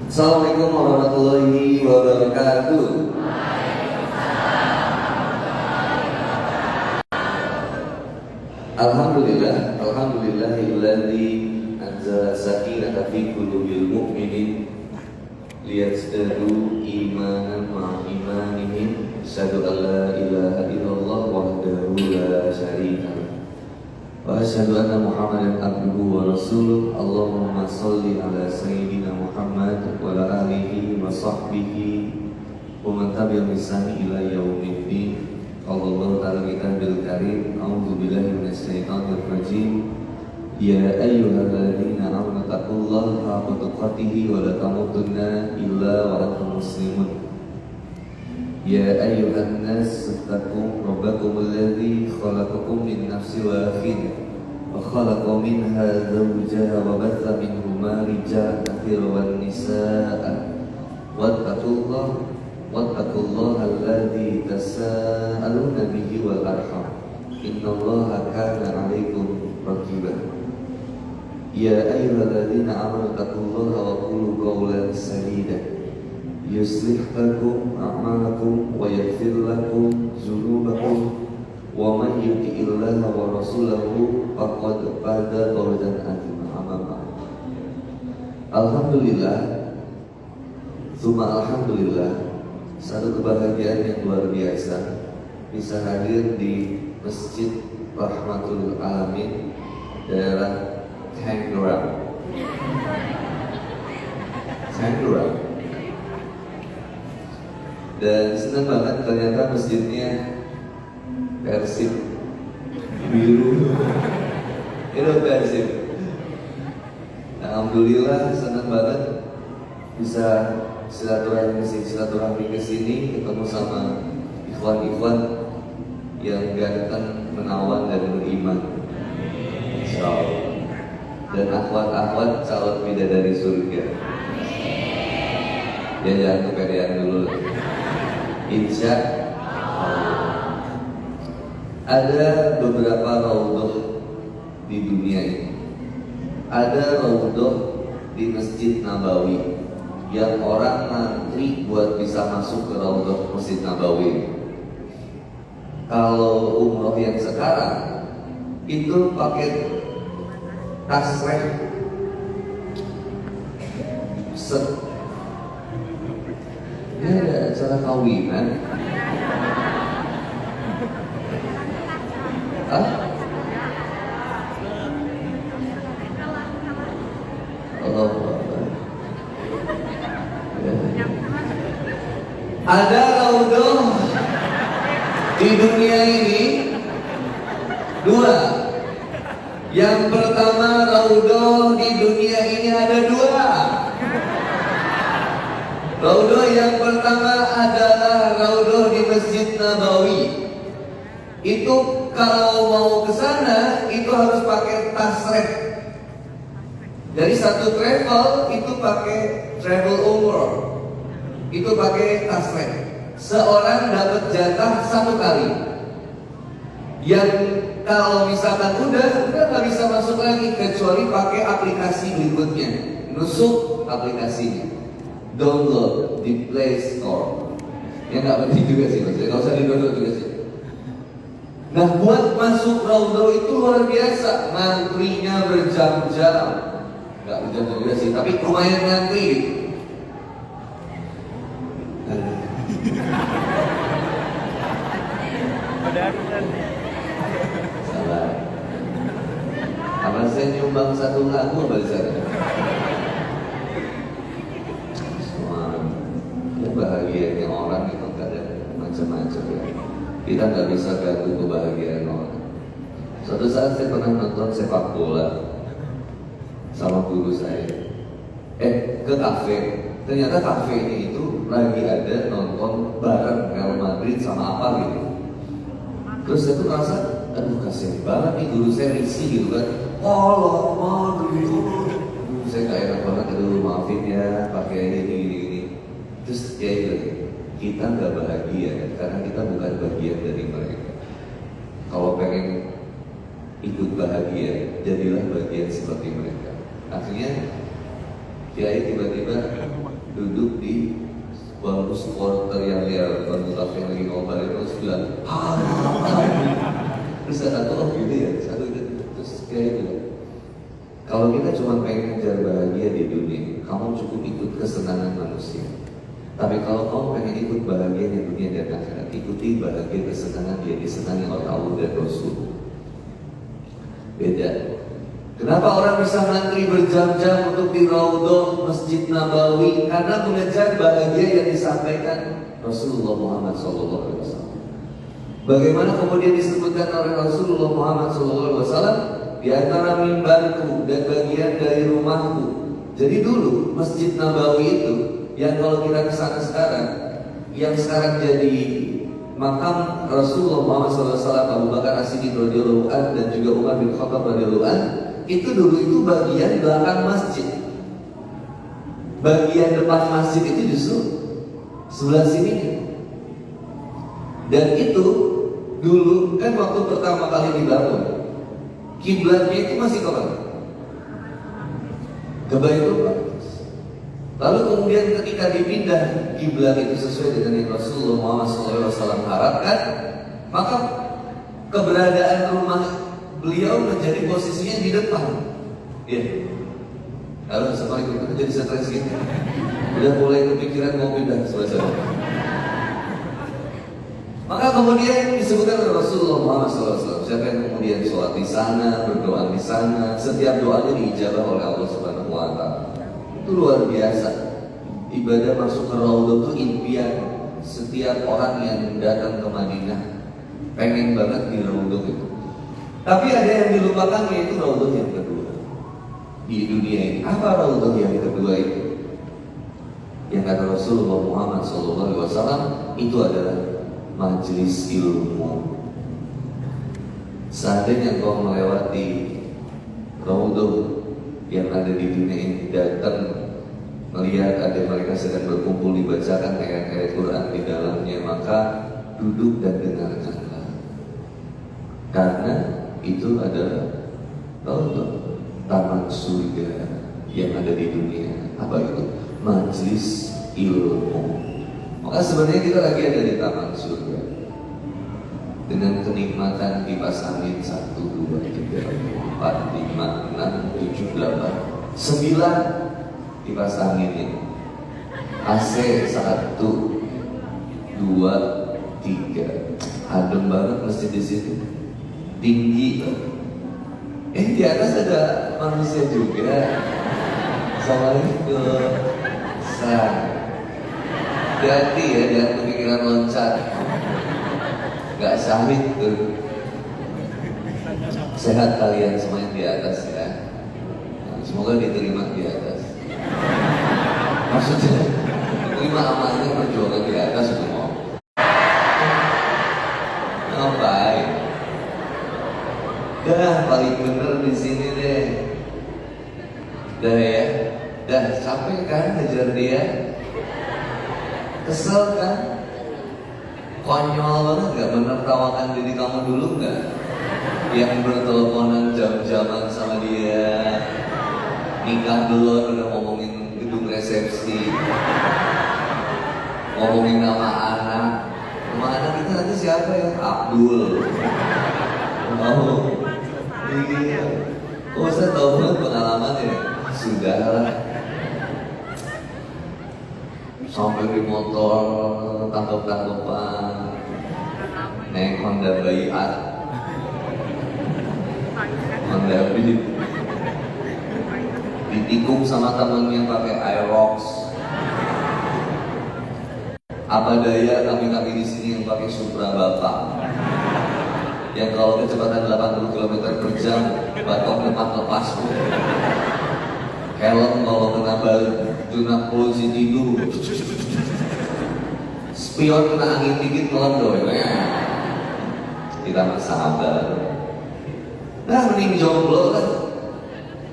Assalamualaikum warahmatullahi wabarakatuh. Alhamdulillahilladzi anzala sakinata fi qulubil mu'minin liyazdadu imanan ma'a imanihim. Asyhadu an la ilaha illallah wahdahu la syarika lah. Wa asyhadu anna Muhammadan abduhu wa rasuluh. Allahumma shalli ala sayyidina Muhammad wa ala alihi wa sahbihi wa man tabi'ahum bi ihsan ila yaumiddin. Allah ta'ala kitabil karim. A'udzu billahi minasyaitonir rajim. Ya ayyuhalladzina amanu taqullaha haqqa tuqatih wa la tamutunna illa wa antum muslimun. Ya ayyuhan nas ittaqu rabbakum alladzi khalaqakum min nafsin wahidah wa khalaqa minha zawjaha wa batha minhuma rijalan katsiran wan nisaa'a wattaqullaha alladzi tasaaluna bihi wal arham innallaha kana 'alaikum raqiba. Ya ayyuhalladzina amanu taqullaha wa qulu qawlan sadida yuslih lakum a'malakum wa yaghfir lakum dzunubakum wa man yuti'illaha wa rasulahu faqad faza fawzan 'azima. Alhamdulillah, summa alhamdulillah, satu kebahagiaan yang luar biasa bisa hadir di Masjid Rahmatul Alamin daerah Tangerang. Dan senang banget ternyata masjidnya Persib biru. Itu Persib. Alhamdulillah senang banget bisa silaturahmi ke sini, ketemu sama ikhwan-ikhwan yang ganteng, menawan dan beriman. Insyaallah. Dan akhwat-akhwat calon bidadari surga. Ya jangan kepedean dulu. Insya Allah. Ada beberapa raudhah di dunia ini. Ada raudhah di Masjid Nabawi yang orang ngantri buat bisa masuk ke raudhah Masjid Nabawi. Kalau umroh yang sekarang itu pakai tasreh ini ada acara kawinan. Hah? Allah. Ada raudhah di dunia ini dua. Yang pertama, raudhah di dunia ini ada dua. Raudhah yang pertama adalah raudhah di Masjid Nabawi. Itu kalau mau ke sana itu harus pakai tasreh. Dari satu travel itu pakai travel umroh. Itu pakai tasreh. Seorang dapat jatah satu kali. Yang kalau misalkan udah nggak bisa masuk lagi kecuali pakai aplikasi berikutnya. Nusuk aplikasinya, download di Play Store. Ya nggak penting juga sih maksudnya, nggak usah di download juga sih. Nah buat masuk raudhah itu luar biasa, ngantrinya berjam-jam. Nggak berjam-jam juga sih, tapi lumayan ngantri gitu. Salah. Apa saya nyumbang satu lagu apa saya? Bahagianya orang itu gak ada macam-macam ya. Kita nggak bisa ganggu kebahagiaan orang. Suatu saat saya pernah nonton sepak bola sama guru saya. Ke kafe. Ternyata kafe ini itu lagi ada nonton bareng Real Madrid sama apa gitu. Terus saya tuh merasa, aduh kasihan banget nih guru saya risih gitu kan. Oh Madrid. Saya gak enak banget, aduh maafin ya pakai ini. Terus ya itu, kita nggak bahagia karena kita bukan bagian dari mereka. Kalau pengen ikut bahagia, jadilah bagian seperti mereka. Akhirnya Kiai tiba-tiba duduk di bangku supporter yang lihat bangku kafe yang lagi ngobrol itu, terus bilang terus satu gitu ya, satu gitu, terus kayak gitu. Kalau kita cuma pengen ngejar bahagia di dunia, kamu cukup ikut kesenangan manusia. Tapi kalau kamu pengen ikut bahagia di dunia dan akhirat, ikuti bahagia kesenangan yang disenangi oleh Allah dan Rasul. Beda. Kenapa orang bisa ngantri berjam-jam untuk di Raudhah Masjid Nabawi? Karena mengejar bahagia yang disampaikan Rasulullah Muhammad SAW. Bagaimana kemudian disebutkan oleh Rasulullah Muhammad SAW? Di antara mimbarku dan bagian dari rumahku. Jadi dulu Masjid Nabawi itu, yang kalau kita kesana sekarang, yang sekarang jadi makam Rasulullah Muhammad SAW, Abu Bakar As-Siddiq radhiyallahu anhu dan juga Umar bin Khattab radhiyallahu anhu, itu dulu itu bagian belakang masjid. Bagian depan masjid itu justru sebelah sini. Dan itu dulu kan waktu pertama kali dibangun, kiblatnya itu masih kemana? Ke Baitul Maqdis. Lalu kemudian ketika dipindah kiblat itu sesuai dengan yang Rasulullah Muhammad SAW harapkan, maka keberadaan rumah beliau menjadi posisinya di depan. Ya. Lalu Assalamualaikum, jadi stres gitu. Udah mulai kepikiran mau pindah sebelah. Maka kemudian disebutkan oleh Rasulullah Muhammad SAW, siapa yang kemudian sholat di sana, berdoa di sana, setiap doanya diijabah oleh Allah Subhanahu Wa Taala. Itu luar biasa. Ibadah masuk ke Raudhah itu impian setiap orang yang datang ke Madinah, pengen banget di Raudhah itu. Tapi ada yang dilupakan, yaitu Raudhah yang kedua di dunia ini. Apa Raudhah yang kedua itu? Yang kata Rasulullah Muhammad SAW, itu adalah majelis ilmu. Seandainya kau melewati Raudhah yang ada di dunia ini, datang melihat ada mereka sedang berkumpul dibacakan ayat-ayat Quran di dalamnya, maka duduk dan dengarkanlah. Karena itu adalah Raudhah, taman surga yang ada di dunia. Apa itu? Majelis ilmu. Maka sebenarnya kita lagi ada di taman surga dengan kenikmatan kipas angin 1, 2, 3, 4, 5, 6, 7, 8, 9 kipas angin ini. AC 1, 2, 3. Adem banget masjid di situ. Tinggi. Di atas ada manusia juga. Assalamualaikum. Hati-hati ya, jangan kepikiran loncat. Gak syahid tuh. Sehat kalian semuanya di atas ya. Semoga diterima di atas. Maksudnya diterima amalnya, perjuangan di atas semua. Ngapain? Dah paling bener di sini deh. Dah ya. Dah capek kan ngejar dia. Kesel kan? Konyol banget gak menertawakan diri kamu dulu gak? Yang berteleponan jam-jaman sama dia, nikah duluan udah ngomongin gedung resepsi, ngomongin nama anak. Nama anak itu nanti siapa ya? Abdul. Oh, iya. Kok saya tahu banget pengalaman ya? Sudah lah. Sampai di motor tangkep-tangkepan, naik Honda Bayiat, Honda Beat, ditikung sama temennya pakai Aerox. Apa daya kami di sini yang pakai Supra Bapak, yang kalau kecepatan 80 km per jam, batok depan lepas. Helm kalau kena zona polusi tidur, spion kena angin dikit melondoy. Kita mah sabar. Nah, mending jomblo kan.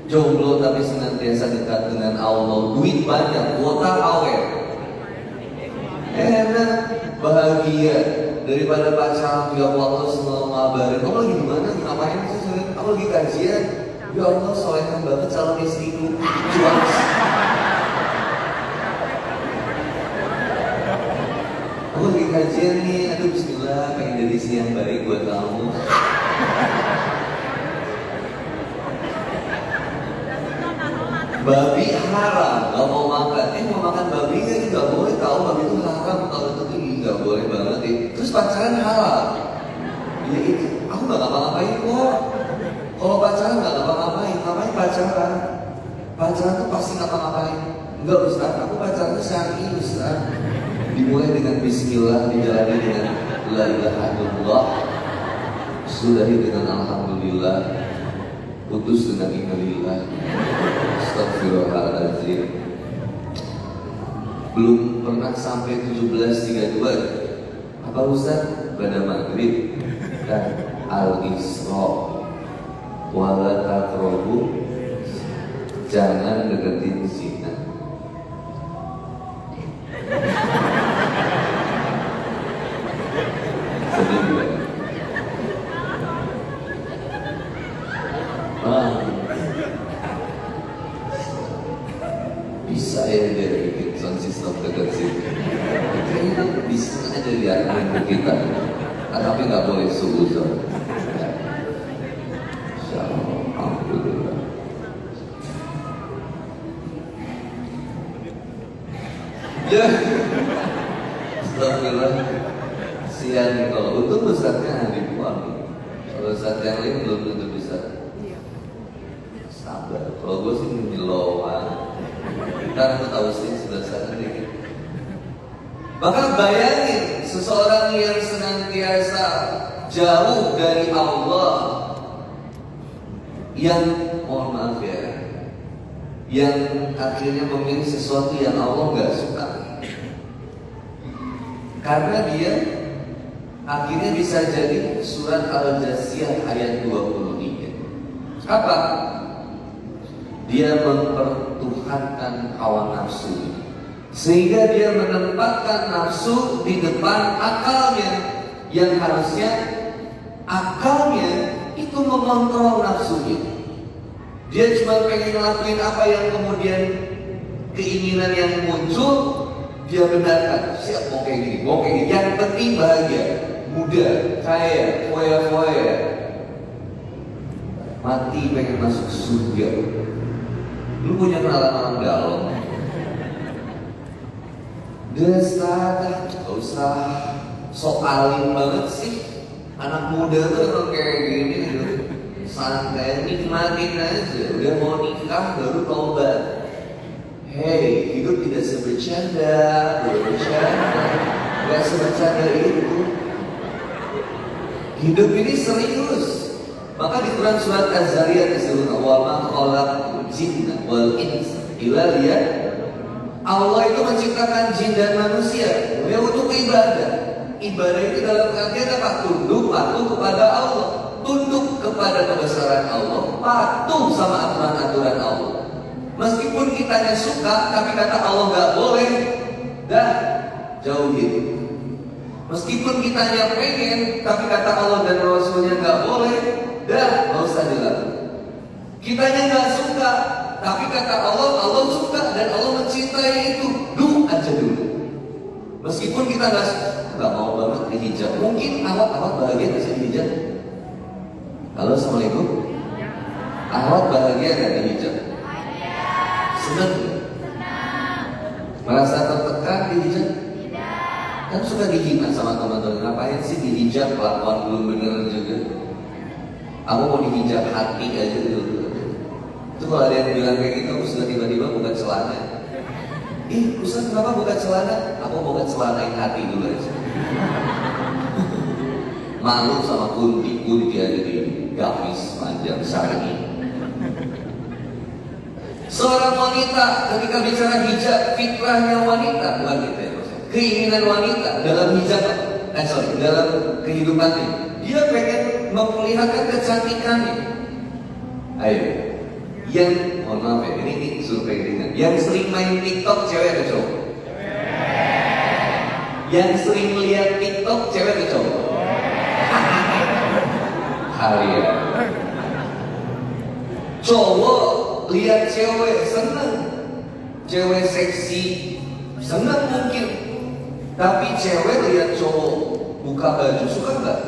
Jomblo tapi senantiasa dekat dengan Allah. Duit banyak, kuota awet. Enak, bahagia. Daripada pacaran, ya Allah selalu ngabarin, kamu lagi dimana? Ngapain sih? Kamu lagi kajian? Ya Allah, solehan banget calon istriku. Cuas. Aku lagi kajian nih, aduh bismillah, pengen jadi istri yang baik buat kamu. Babi haram, gak mau makan. Mau makan babi kan gak boleh, tahu babi itu haram. Kalau itu gak boleh banget ya. Terus pacaran halal. Ya itu, aku gak ngapa-ngapain kok. Kalau pacaran gak ngapa-ngapain, ngapain pacaran? Pacaran tuh pasti ngapa-ngapain. Enggak Ustaz, aku pacaran tuh syar'i Ustaz. Dimulai dengan bismillah, dijalani dengan la ilaha illallah, sudahi dengan alhamdulillah, putus dengan innalillah, astagfirullahaladzim. Belum pernah sampai 17.32. Apa Ustaz? Pada maghrib dan al-isra wala taqrabu, jangan deketin zina. Sedih juga. Bisa ya dia bikin sound system dekat sini. Kayaknya bisa aja diarahin ke kita. Tapi nggak boleh suuzon. Insyaallah, alhamdulillah. Ya, alhamdulillah. Siang nih, kalau untung Ustadznya di pulang. Kalau Ustadz yang lain belum tentu bisa. Sabar. Kalau gue sih menyelowan. Ntar aku tahu sih sudah sana dikit. Maka bayangin seseorang yang senantiasa jauh dari Allah, yang mohon maaf ya, yang akhirnya memilih sesuatu yang Allah nggak suka, karena dia akhirnya bisa jadi surat Al-Jasiyah ayat 23. Apa? Dia mempertuhankan hawa nafsu, sehingga dia menempatkan nafsu di depan akalnya, yang harusnya akalnya itu mengontrol nafsunya. Dia cuma pengen ngelakuin apa yang kemudian keinginan yang muncul dia benarkan. Siap mau kayak gini, mau kayak gini. Yang penting bahagia, muda, kaya, foya-foya, mati pengen masuk surga. Lu punya kenalan orang dalam? Desta, gak usah sok alim banget sih. Anak muda tuh emang kayak gini gitu. Santai, nikmatin aja. Udah mau nikah baru tobat. Hei, hidup tidak sebercanda, gak sebercanda itu. Hidup ini serius. Maka di Quran surat Az-Zariyat disebut wa ma khalaqtul jinna wal insa illa liya'budun. Allah itu menciptakan jin dan manusia untuk ibadah. Ibadah itu dalam artian apa? Tunduk, patuh kepada Allah, tunduk kepada kebesaran Allah, patuh sama aturan-aturan Allah. Meskipun kitanya suka, tapi kata Allah nggak boleh, dah jauhin. Meskipun kitanya pengen, tapi kata Allah dan Rasulnya nggak boleh, dah nggak usah dilakukan. Kitanya nggak suka, tapi kata Allah, Allah suka dan Allah mencintai itu, do aja dulu. Meskipun kita nggak mau banget dihijab, mungkin awak bahagia bisa dihijab. Halo, assalamualaikum. Awak bahagia nggak dihijab? Senang? Merasa tertekan dihijab? Kan suka dihina sama teman-teman, ngapain sih dihijab, kelakuan belum bener juga. Aku mau dihijab hati aja dulu. Itu kalau ada yang bilang kayak gitu, aku sudah tiba-tiba buka celana. Ih, Ustaz kenapa buka celana? Aku buka celanain hati dulu aja. Malu sama kunti ada di gamis panjang syar'i. Seorang wanita ketika bicara hijab, fitrahnya wanita, bukan kita ya, keinginan wanita dalam hijab, dalam kehidupannya, dia pengen memperlihatkan kecantikannya. Ayo, yang mohon maaf ya, ini survei ringan. Yang sering main TikTok cewek atau cowok? Yang sering lihat TikTok cewek atau cowok? Kalian. Cowok lihat cewek seneng, cewek seksi seneng mungkin, Tapi cewek lihat cowok buka baju suka nggak?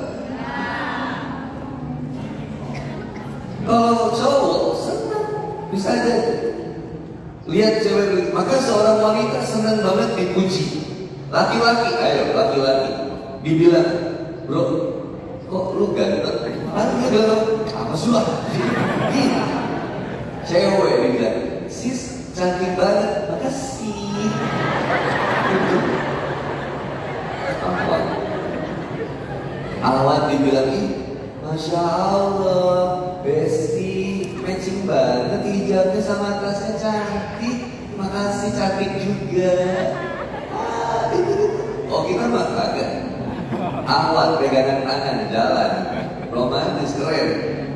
Kalau cowok senang, bisa aja lihat cewek. Maka seorang wanita senang banget dipuji. Laki-laki, ayo laki-laki, dibilang, bro, kok lu ganteng? Dia bilang, apa sudah? Gitu. Cewek dibilang, sis cantik banget, makasih. Awan dibilang, Masya Allah, Besti, matching banget hijabnya sama tasnya cantik. Makasih, cantik juga. Oh kita mah kagak. Awan pegangan tangan, jalan, romantis, keren.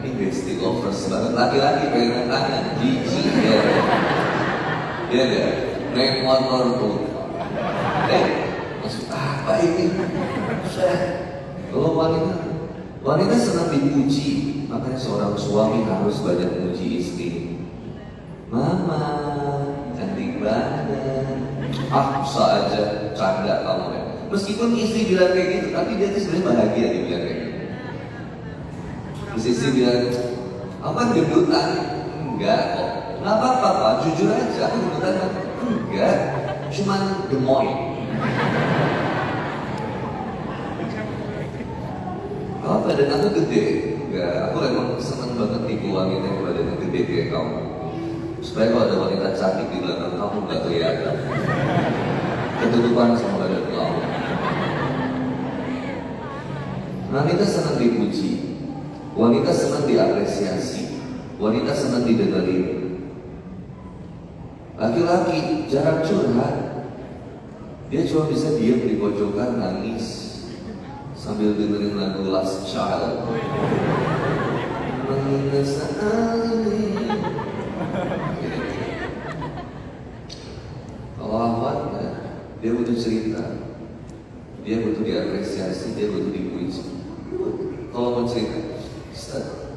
Ini Besti lovers banget, laki-laki pegangan tangan, jijik ya. Iya ya, naik motor tuh. Maksud apa ini? Kalau wanita senang dipuji, makanya seorang suami harus banyak memuji istri. Mama, cantik banget. Bisa aja canda kamu ya. Meskipun istri bilang kayak gitu, tapi dia tuh sebenarnya bahagia dia bilang kayak gitu. Terus istri bilang, apa gendutan? Enggak kok. Nggak apa-apa Pak, jujur aja aku gendutan. Enggak, cuman gemoy. Oh, badan aku gede. Enggak, aku emang seneng banget tipu wanita yang badannya gede kayak kamu. Supaya kalau ada wanita cantik di belakang kamu nggak kelihatan. Ketutupan sama badan kamu. Wanita senang dipuji, wanita senang diapresiasi, wanita senang didengerin. Laki-laki jarang curhat, dia cuma bisa diam di pojokan nangis sambil dengerin lagu Last Child. Kalau Ahmad, dia butuh cerita, dia butuh diapresiasi, dia butuh dipuji. Kalau mau cerita, Ustaz,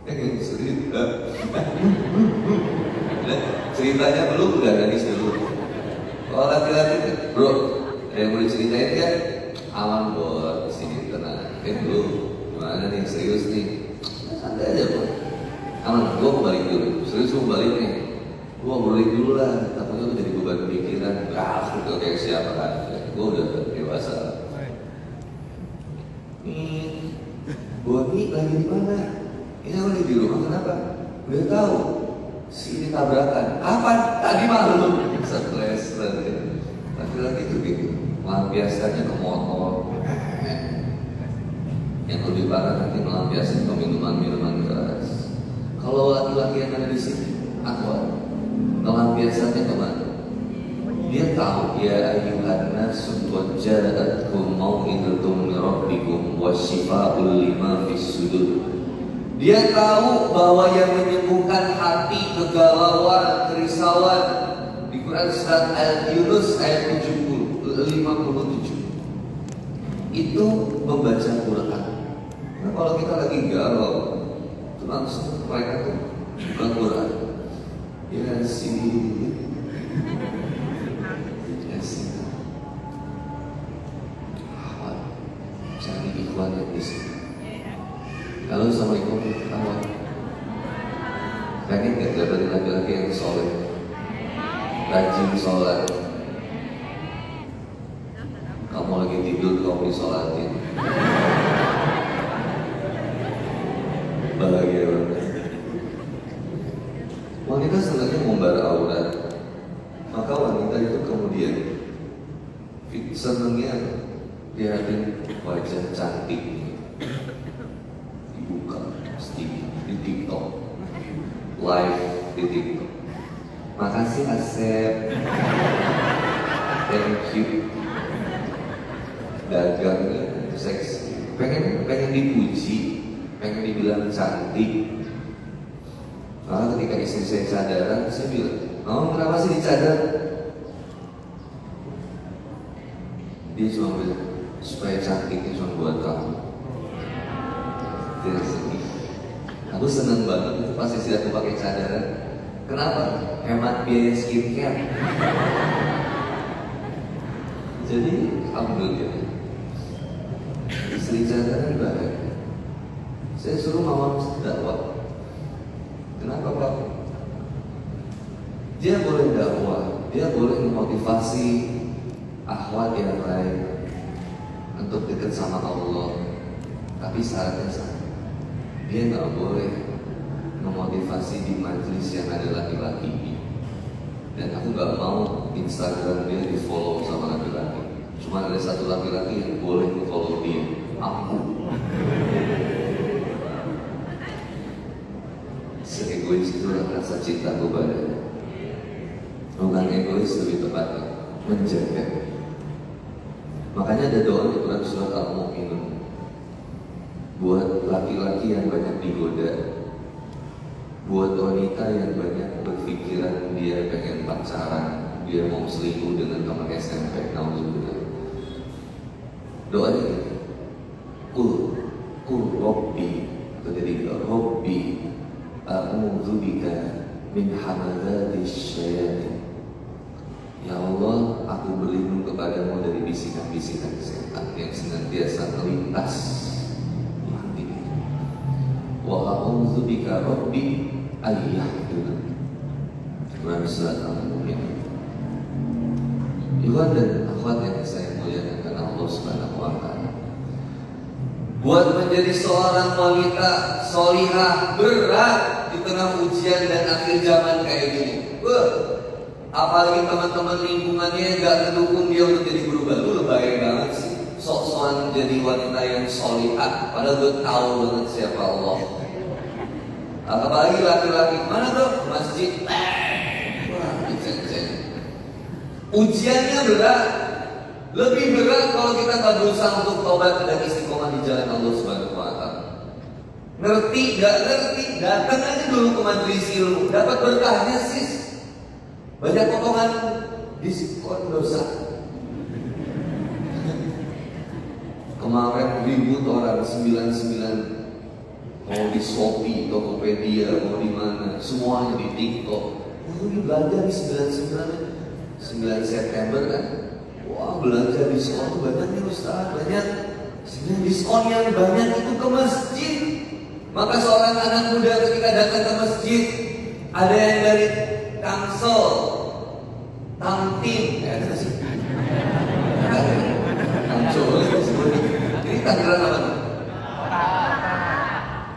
pengen cerita. Ceritanya belum, udah nangis dulu. Kalau laki-laki, bro, ada yang mau diceritain kan? Aman bor, disini tenang. Dulu, gimana nih, serius nih? Santai aja bro. Aman, gue mau balik dulu. Serius mau balik nih? Gue mau balik dulu lah. Takutnya udah jadi beban pikiran. Udah kayak siapa kan? Gue udah dewasa. Boni lagi di mana? Ini aku lagi di rumah, kenapa? Udah tahu. Si ini tabrakan. Kapan? Tadi malam. Stres lagi. Laki-laki itu gitu. Melampiaskannya ke motor. Yang lebih parah nanti melampiaskan ke minuman keras. Kalau laki-laki yang ada di sini, aku melampiaskannya kemana? Dia tahu ya ayuhan nasu qad ja'atkum mau'idatun min rabbikum wasyifa'ul lima fis sudur. Dia tahu bahwa yang menyembuhkan hati, kegalauan, kerisauan di Quran surat Al-Yunus ayat 57 itu membaca Quran. Nah, kalau kita lagi galau, itu langsung mereka tuh buka Quran. Yasin. Cari ikhwan yang di sini. Halo, assalamualaikum. Kawan. Pengen nggak dapetin laki-laki yang soleh, rajin sholat? Kamu lagi tidur, kamu disolatin. Bahagia banget. Wanita senangnya membara aurat. Maka wanita itu kemudian senangnya lihatin wajah cantik dibuka di TikTok, live di TikTok. Makasih Asep, thank you. Dagangnya seksi, pengen dipuji, pengen dibilang cantik. Karena ketika istri saya cadaran, saya bilang, kenapa sih dicadar? Dia cuma bilang, supaya cantiknya cuma buat kamu. Dia sedih. Aku seneng banget itu pas istri aku pakai cadaran. Kenapa? Hemat biaya skincare. Jadi alhamdulillah istri saya kan bahagia. Saya suruh mama dakwah. Kenapa Pak? Dia boleh dakwah, dia boleh memotivasi akhwat yang lain untuk dekat sama Allah. Tapi syaratnya sama. Dia nggak boleh memotivasi di majelis yang ada laki-laki. Dan aku nggak mau Instagram dia di follow sama laki-laki. Cuma ada satu laki-laki yang boleh follow dia, aku. Seegois itulah rasa cintaku padanya. Bukan egois, lebih tepatnya menjaga. Makanya ada doa di Quran surat Al-Mu'minun buat laki-laki yang banyak digoda, buat wanita yang banyak berpikiran dia pengen pacaran, dia mau selingkuh dengan teman SMP, naudzubillah. Doanya ini, Kul Robbi, jadi Robbi, a'udzubika min hamadatis syayatin. Ya Allah, aku berlindung kepadamu dari bisikan-bisikan setan yang senantiasa melintas di hati. Wa a'udzubika Rabbi ayyahdun. Quran surat Al-Mu'minun. Ikhwan dan akhwat yang saya muliakan karena Allah Subhanahu wa Ta'ala, buat menjadi seorang wanita solihah berat di tengah ujian dan akhir zaman kayak gini. Apalagi teman-teman lingkungannya gak mendukung dia untuk jadi berubah. Lu lebay banget sih, sok-sokan jadi wanita yang solihah, padahal gue tahu banget siapa Allah. Apalagi laki-laki, mana bro? Masjid. Wah, diceng-ceng. Ujiannya berat. Lebih berat kalau kita gak berusaha untuk tobat dan istiqomah di jalan Allah Subhanahu wa Ta'ala. Ngerti, gak ngerti, datang aja dulu ke majelis ilmu, dapat berkahnya sis. Banyak potongan diskon dosa. Kemarin ribut orang 99, mau di Shopee, Tokopedia, mau di mana, semuanya di TikTok. Ini belanja di 9 September kan? Wah, belanja diskon banyak nih Ustaz, banyak. Sebenarnya diskon yang banyak itu ke masjid. Maka seorang anak muda ketika datang ke masjid, ada yang dari Tangsel, Tamtin, ya ada sih. Tangsel, ini Tangerang apa tuh?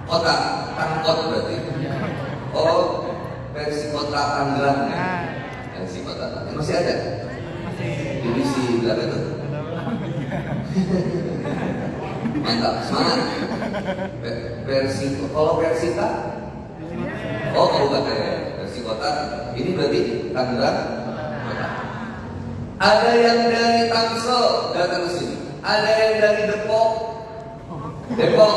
Kota, Tangkot berarti. Oh, versi kota Tangerang ya. Versi kota Tangerang masih ada. Divisi berapa itu? Mantap, semangat. Versi, kalau Persita? Oh, kabupaten ya. Versi kota. Ini berarti Tangerang kota. Ada yang dari Tangsel datang ke sini. Ada yang dari Depok. Depok.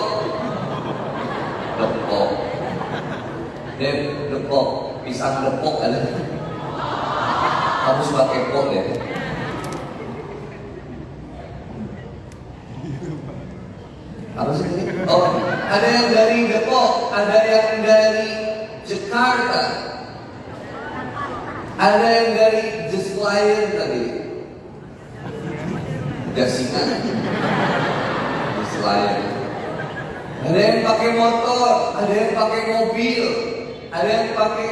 Pisang Depok ada. Kamu suka kepo ya? Apa sih ini? Oh, ada yang dari Depok, ada yang dari Jakarta, ada yang dari Just Lion tadi. Jasingan. Just Lion. Ada yang pakai motor, ada yang pakai mobil, ada yang pakai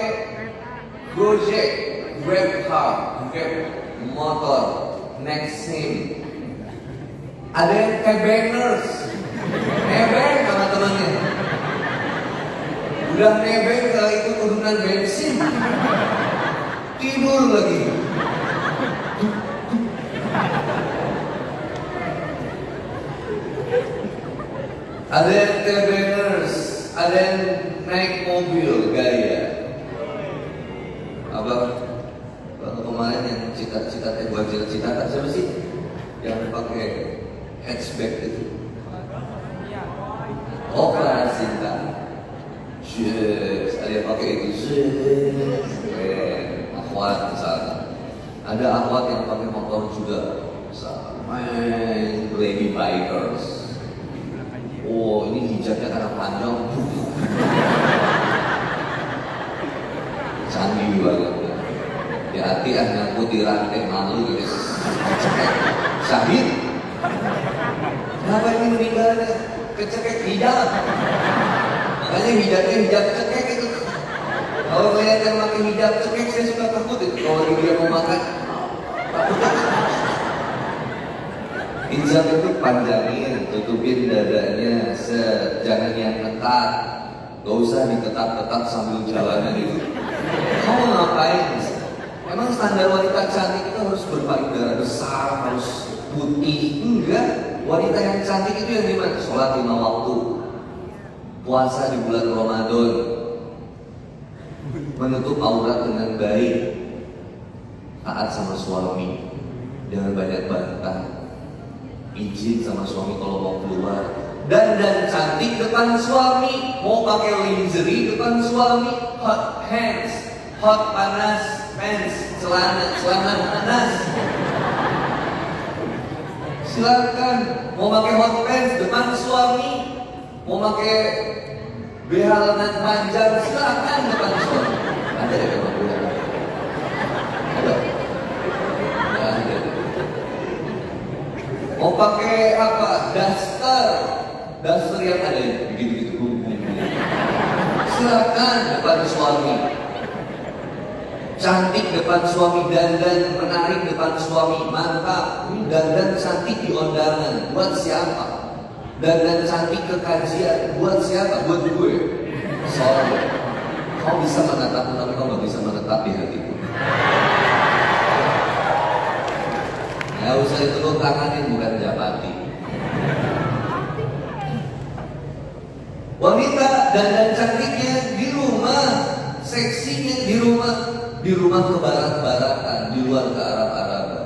Gojek, Grab car, Grab motor, Nexim. Ada yang kayak banners, nebeng sama temannya. Udah nebeng kalau itu urunan bensin, tidur lagi. Ada yang kayak banners, ada yang naik mobil gaya. Apa? Kalau kemarin yang cita-cita buat cita-cita siapa sih? Yang pakai hatchback itu. Oh, Sinta. Ada yang pakai itu. Akhwat misalnya. Ada akhwat yang pakai motor juga. Main lady bikers. Oh, ini hijabnya karena panjang. Canggih banget. Hati-hati nyangkut di rantai malu gitu. Syahid. Kenapa ini meninggalnya? Kecekek hijab. Makanya hijabnya hijab cekek itu. Kalau melihat yang pakai hijab cekek, saya suka takut itu. Kalau dia mau makan, hijab itu panjangin, tutupin dadanya, jangan yang ketat. Gak usah diketat-ketat sambil jalanan itu. Kamu ngapain? Emang standar wanita cantik itu harus berpayudara besar, harus putih? Enggak. Wanita yang cantik itu yang gimana? Sholat 5 waktu, puasa di bulan Ramadan, menutup aurat dengan baik, taat sama suami, jangan banyak bantah, izin sama suami kalau mau keluar, dan cantik depan suami, mau pakai lingerie depan suami, hot pants, hot panas pants, celana panas. Silakan, mau pakai hot pants depan suami, mau pakai BH lengan panjang, silakan depan suami. Ada ya memang BH? Ada? Nggak ada. Mau pakai apa? Daster yang ada begitu-gitu. Silakan depan suami. Cantik depan suami, dandan menarik depan suami, mantap. Dandan cantik di undangan, buat siapa? Dandan cantik ke kajian, buat siapa? Buat gue. Sorry, kau bisa menatapku tapi kau gak bisa menetap di hatiku. Gak usah ditepuk tanganin, bukan japati. Wanita dandan cantiknya di rumah, seksinya di rumah ke barat-baratan, di luar ke Arab-Araban.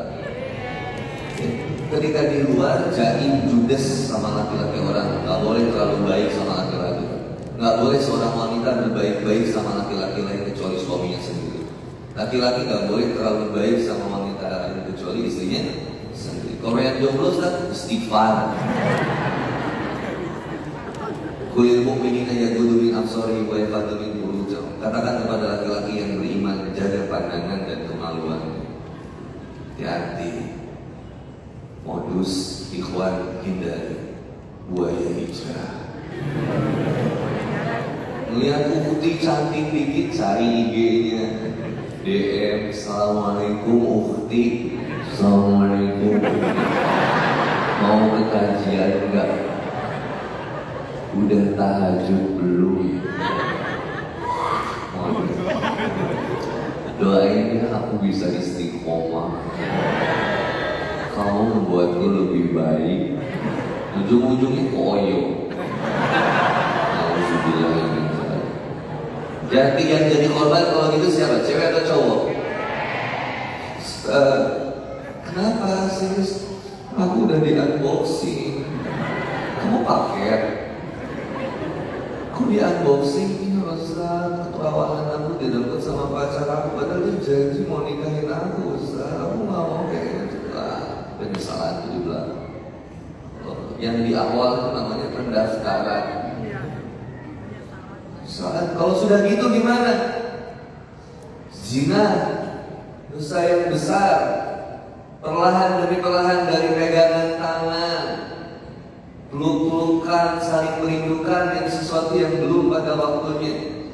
Ketika di luar jaim judes sama laki-laki orang, nggak boleh terlalu baik sama laki-laki. Nggak boleh seorang wanita berbaik-baik sama laki-laki lain kecuali suaminya sendiri. Laki-laki nggak boleh terlalu baik sama wanita lain kecuali istrinya sendiri. Kalau yang jomblo kan istighfar. Kulil mu'minina yaghuddu min absarihim wa yahfadzu min furujahum. Katakan kepada laki-laki yang beriman, jaga pandangan dan kemaluan. Hati-hati. Modus ikhwan hindari buaya hijrah. Melihat ukti cantik dikit, cari IG-nya, DM, Assalamualaikum ukti, Assalamualaikum. Mau ke kajian enggak? Udah tahajud belum? Doain ya aku bisa istiqomah. Kamu membuatku lebih baik. Ujung-ujungnya koyo. Alhamdulillah. Jadi yang jadi korban kalau gitu siapa? Cewek atau cowok? Kenapa serius? Aku udah di unboxing. Kamu paket? Aku di unboxing. Ya Ustaz, perawanan aku didapat sama pacar aku. Padahal dia janji mau nikahin aku. Ustaz, aku gak mau kayak gitu. Penyesalan itu juga. Yang di awal itu namanya pendaftaran. Soalnya kalau sudah gitu gimana? Zina, dosa yang besar. Perlahan demi perlahan dari pegangan tangan, peluk-pelukan, saling merindukan yang sesuatu yang belum pada waktunya.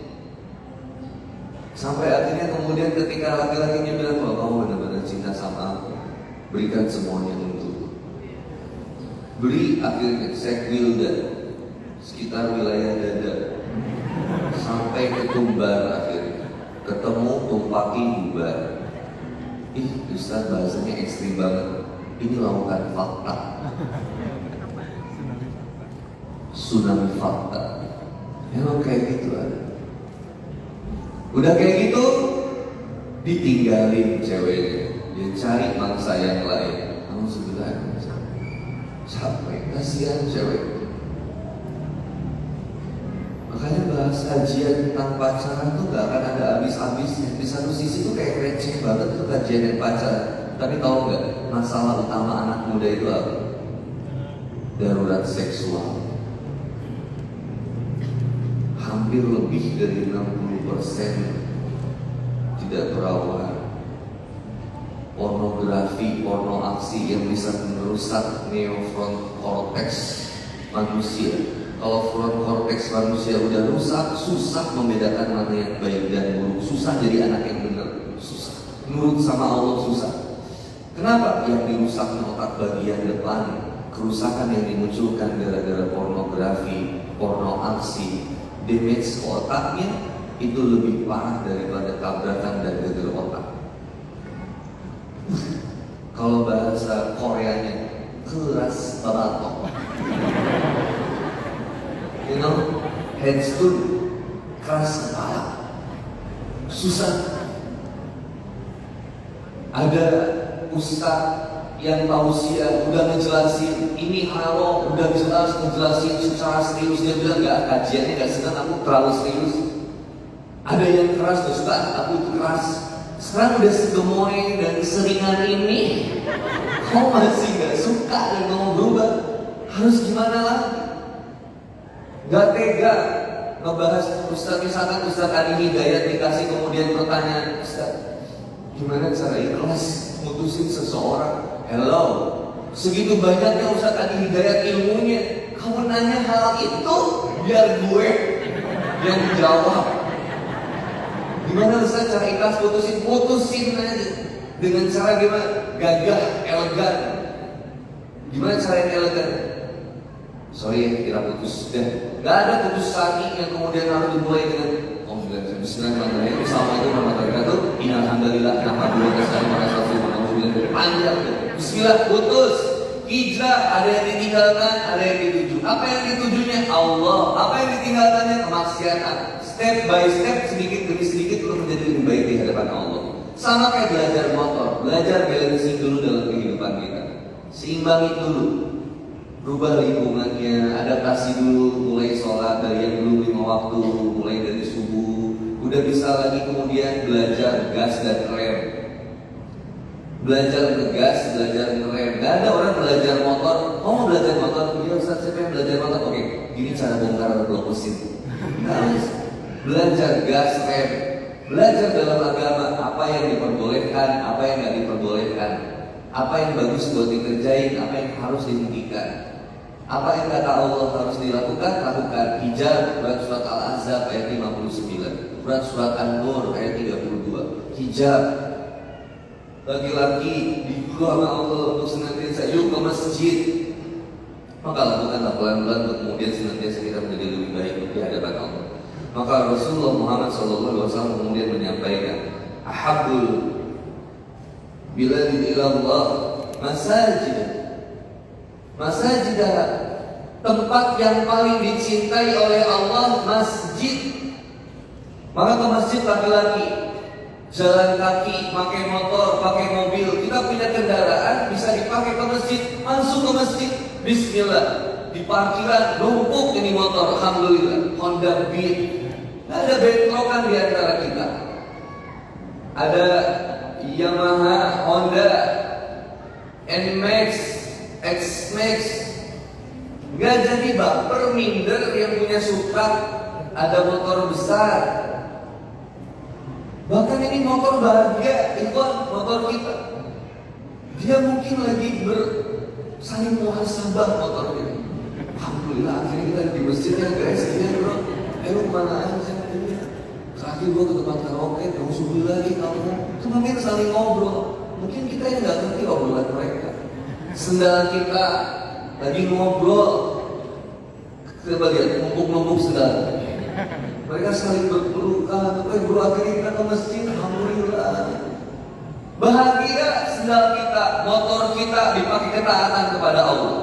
Sampai akhirnya kemudian ketika laki-lakinya bilang bahwa kamu benar-benar cinta sama aku, berikan semuanya untuk. Beri akhirnya sekwildan sekitar wilayah dada sampai ke tumbar akhirnya. Ketemu tumpaki bubar. Ih, Ustaz bahasanya ekstrim banget. Ini lautan fakta. Tsunami fakta. Emang kayak gitu ada. Udah kayak gitu ditinggalin ceweknya. Dia cari mangsa yang lain. Kamu sebenarnya capek, kasihan cewek. Makanya bahas kajian tentang pacaran tuh gak akan ada habis-habisnya. Di satu sisi tuh kayak receh banget tuh kajian yang pacaran. Tapi tahu nggak masalah utama anak muda itu apa? Darurat seksual. Hampir lebih dari 60% tidak perawan. pornografi, porno aksi yang bisa merusak neofront cortex manusia. Kalau front cortex manusia udah rusak, susah membedakan mana yang baik dan buruk. Susah jadi anak yang benar, susah. Nurut sama Allah susah. Kenapa? Yang dirusak otak bagian depan. Kerusakan yang dimunculkan gara-gara pornografi, porno aksi, damage otaknya itu lebih parah daripada tabrakan dan geger otak. Kalau bahasa Koreanya keras baratok. You know, headstone, keras kepala, susah. Ada ustaz yang tausiah udah ngejelasin ini haram, udah jelas ngejelasin secara serius, dia bilang nggak, kajiannya nggak senang, aku terlalu serius. Ada yang keras, ustaz, aku itu keras. Sekarang udah segemoy dan seringan ini, kau masih gak suka dan mau berubah? Harus gimana lagi? Gak tega ngebahas Ustaz, misalkan Ustaz Adi Hidayat dikasih kemudian pertanyaan, Ustaz, gimana cara ikhlas mutusin seseorang? Hello, segitu banyaknya Ustaz Adi Hidayat ilmunya, kamu nanya hal itu biar gue yang jawab. Gimana Ustaz cara ikhlas putusin aja. Dengan cara gimana? Gagah, elegan. Gimana cara yang elegan? Sorry ya, kira putus. Gak ada putus lagi yang kemudian harus dimulai dengan Bismillahirrahmanirrahim. Assalamualaikum warahmatullahi wabarakatuh. Innalhamdulillah, nahmaduhu wa nasta'inuhu panjang. Bismillah, putus. Hijrah, ada yang ditinggalkan, ada yang dituju. Apa yang ditujunya? Allah. Apa yang ditinggalkannya? Kemaksiatan. Step by step, sedikit demi sedikit untuk menjadi lebih baik di hadapan Allah. Sama kayak belajar motor, belajar balancing dulu dalam kehidupan kita. Seimbangi dulu, rubah lingkungannya, adaptasi dulu, mulai sholat dari yang dulu 5 waktu, mulai dari subuh. Udah bisa lagi kemudian belajar gas dan rem. Belajar ngegas, belajar ngerem. Gak ada orang belajar motor, mau belajar motor? Iya Ustaz, saya pengen belajar motor. Oke, gini cara bongkar blok mesin. Nah, belajar gas rem, belajar dalam agama apa yang diperbolehkan, apa yang nggak diperbolehkan, apa yang bagus buat dikerjain, apa yang harus dihentikan, apa yang kata Allah harus dilakukan, lakukan. Hijab, surat Al-Ahzab ayat 59, surat An-Nur ayat 32. Hijab, laki-laki disuruh sama Allah untuk senantiasa yuk ke masjid, maka lakukanlah pelan-pelan untuk kemudian senantiasa kita menjadi lebih baik di hadapan Allah. Maka Rasulullah Muhammad SAW kemudian menyampaikan, ahabbul biladi ilallah masajid, tempat yang paling dicintai oleh Allah masjid. Maka ke masjid laki-laki, jalan kaki, pakai motor, pakai mobil, kita punya kendaraan bisa dipakai ke masjid, masuk ke masjid, bismillah. Di parkiran numpuk ini motor, alhamdulillah, Honda Beat. Gak ada bentrokan di antara kita. Ada Yamaha, Honda, NMAX, X-Max. Gak jadi baper minder yang punya Supra, ada motor besar. Bahkan ini motor bahagia, itu motor kita. Dia mungkin lagi saling muhasabah motor ini. Alhamdulillah akhirnya kita di masjid ya guys, iya bro. Ayo kemana aja ini? Terakhir gua ke tempat karaoke, kamu subuh lagi kamu. Itu mungkin saling ngobrol. Mungkin kita yang nggak ngerti obrolan mereka. Sendal kita lagi ngobrol, coba lihat numpuk-numpuk sendal. Mereka saling berpelukan. Bro akhirnya kita ke masjid, alhamdulillah. Bahagia sendal kita, motor kita dipakai ketaatan kepada Allah.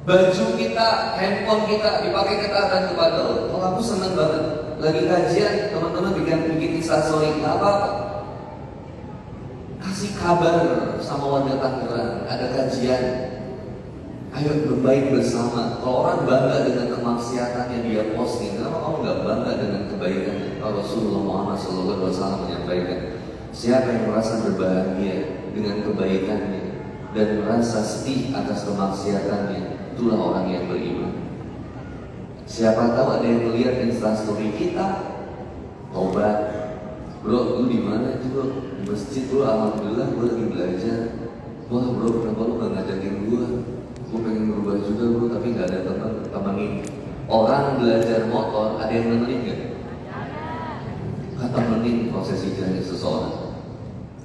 Baju kita, handphone kita dipakai ketaatan kepada Allah. Kalau aku senang banget. Lagi kajian, teman-teman bikin instastory, nggak apa-apa. Kasih kabar sama warga Tangerang, ada kajian. Ayo berbaik bersama. Kalau orang bangga dengan kemaksiatan yang dia posting, kenapa kamu nggak bangga dengan kebaikan? Kalau Rasulullah Muhammad SAW menyampaikan, siapa yang merasa berbahagia dengan kebaikannya dan merasa sedih atas kemaksiatannya, itulah orang yang beriman. Siapa tahu ada yang melihat instastory kita, tobat, Bro, lu di mana itu bro? Di masjid bro, alhamdulillah gue lagi belajar. Wah bro, kenapa lu gak ngajakin gue? Gue pengen berubah juga bro, tapi gak ada teman temenin. Orang belajar motor, ada yang nemenin gak? Gak temenin proses hijrahnya seseorang.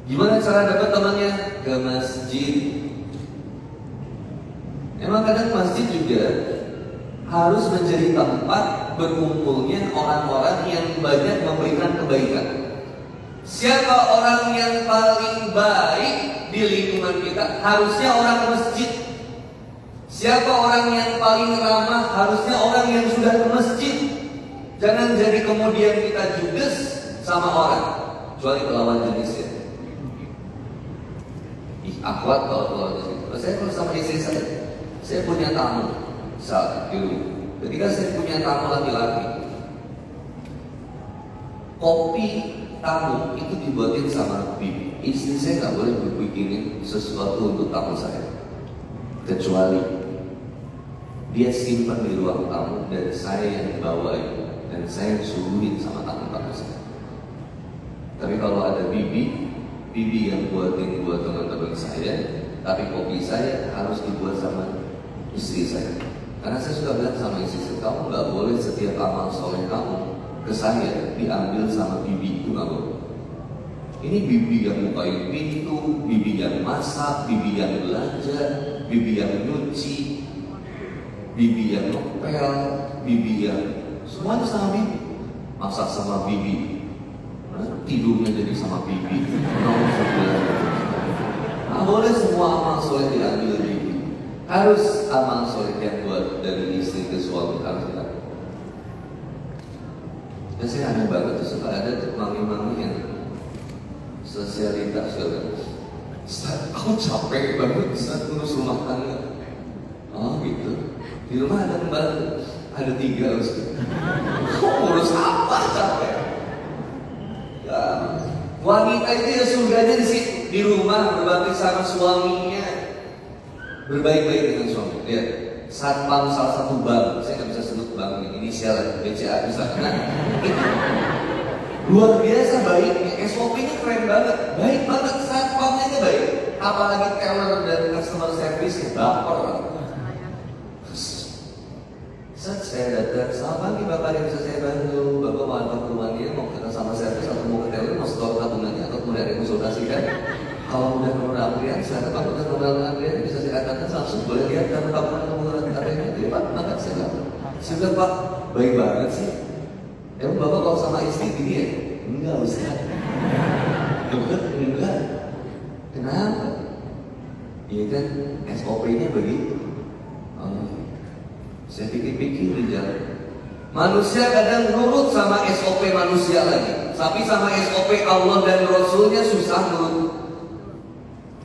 Gimana cara dapat temannya? Ke masjid. Emang kadang masjid juga harus menjadi tempat berkumpulnya orang-orang yang banyak memberikan kebaikan. Siapa orang yang paling baik di lingkungan kita? Harusnya orang masjid. Siapa orang yang paling ramah? Harusnya orang yang sudah ke masjid. Jangan jadi kemudian kita judes sama orang, kecuali lawan jenisnya. Akhwat kalau saya sama istri saya punya tamu saat dulu. Ketika saya punya tamu laki-laki, kopi tamu itu dibuatin sama bibi. Istri saya nggak boleh bikinin sesuatu untuk tamu saya, kecuali dia simpan di ruang tamu dan saya yang bawa itu, dan saya suruhin sama tamu-tamu saya. Tapi kalau ada bibi yang buatin buat teman-teman saya, tapi kopi saya harus dibuat sama istri saya. Karena saya sudah bilang sama istri saya, kamu nggak boleh setiap amal soleh kamu ke saya diambil sama bibi, itu nggak boleh. Ini bibi yang bukain pintu, bibi yang masak, bibi yang belanja, bibi yang nyuci, bibi yang ngepel, bibi yang semuanya sama bibi. Masak sama bibi, tidurnya jadi sama bibi. Nah, boleh semua amal soleh diambil bibi. Harus amal soleh yang buat dari istri ke suami harus dilakukan. Dan saya aneh banget tuh, suka ada mami-mami yang sosialitas ya. Ustaz, aku capek banget Ustaz ngurus rumah tangga. Oh gitu. Di rumah ada pembantu, ada 3 Ustaz. Kok ngurus apa capek? Ya, wanita itu ya surganya di rumah berbakti sama suaminya, berbaik-baik dengan suami. Ya, satpam salah satu bank, saya nggak bisa sebut bank ini, inisial BCA misalnya. Nah, itu luar biasa baiknya, SOP-nya keren banget, baik banget, satpamnya itu baik. Apalagi teller dan customer service ya baper. Saya datang, selamat pagi Bapak, yang bisa saya bantu? Bapak mau apa keluarnya, mau ketemu sama servis atau mau ke teller, mau store tabungannya atau mau ada konsultasikan? Kalau udah nomor antrian, silakan Pak, udah nomor antrian bisa saya katakan langsung boleh lihat karena tabungan nomor antriannya itu Pak, maka saya dapat. Saya bilang Pak, baik banget sih. Emang Bapak kalau sama istri gini ya? Enggak Ustaz. Enggak. Kenapa? Iya kan SOP-nya begitu. Saya pikir-pikir di jalan. Manusia kadang nurut sama SOP manusia lagi, tapi sama SOP Allah dan Rasulnya susah nurut.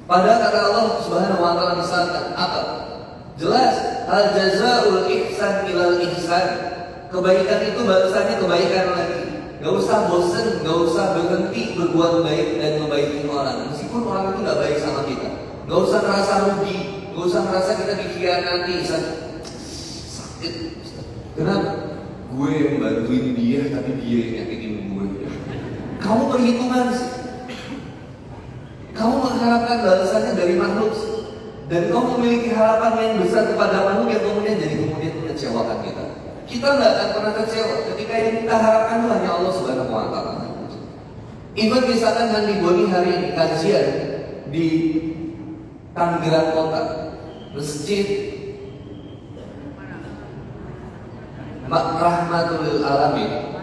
Padahal kata Allah Subhanahu wa ta'ala misalkan apa? Jelas, al jazaul ihsan ilal ihsan. Kebaikan itu balasannya kebaikan lagi. Gak usah bosen, gak usah berhenti berbuat baik dan membaiki orang, meskipun orang itu gak baik sama kita. Gak usah merasa rugi, gak usah merasa kita dikhianati. Kenapa? Gue yang bantuin dia, tapi dia yang nyakitin gue. Kamu perhitungan sih. Kamu mengharapkan balasannya dari makhluk, dan kamu memiliki harapan yang besar kepada makhluk yang kemudian mengecewakan kita. Kita nggak akan pernah kecewa ketika yang kita harapkan itu hanya Allah Subhanahu wa ta'ala. Even misalkan Handi Boni hari ini kajian di Tangerang Kota, masjid Rahmatul Alamin,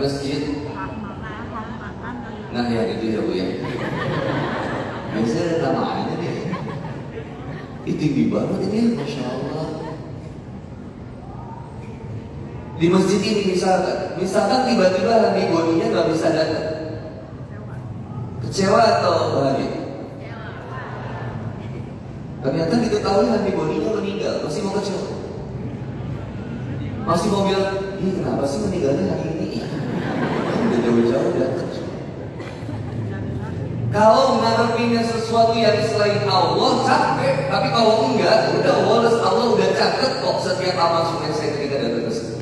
masjid. Nah ya itu ya Bu ya. Biasanya ada namanya deh. Itu tinggi banget ini, Masya Allah. Di masjid ini misalkan tiba-tiba Handi Boninya nggak bisa datang, kecewa atau bahagia? Ternyata diketahui Handi Boninya meninggal, masih mau kecewa? Masih mau bilang, ini kenapa sih meninggalnya hari ini? Udah jauh-jauh datang. Kalau ngarepinnya sesuatu yang selain Allah capek, tapi kalau enggak, udah Allah udah catat kok setiap amal soleh saya ketika datang ke sini.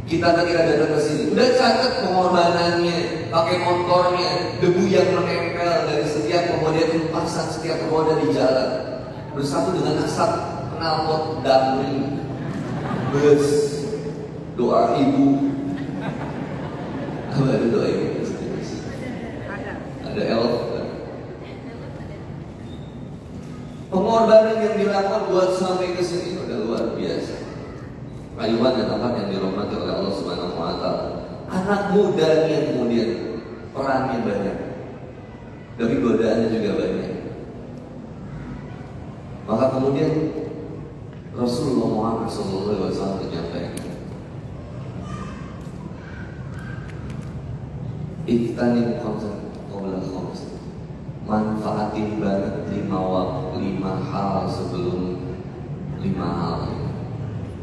Kita ketika datang ke sini, udah catat pengorbanannya, pakai motornya, debu yang menempel dari setiap kemudian tumpasan setiap roda di jalan, bersatu dengan asap knalpot damri, bus, doa ibu, apa ada doa ibu? Ada elf. Pengorbanan yang dilakukan buat sampai ke sini udah luar biasa. Ayuhan dan tempat yang dirahmati oleh Allah Subhanahu wa Ta'ala. Anak muda yang kemudian perannya banyak, tapi godaannya juga banyak. Maka kemudian Rasulullah Muhammad SAW menyampaikan, Iktanim khamsan qabla khamsan. Manfaatin banget 5 hal sebelum 5 hal.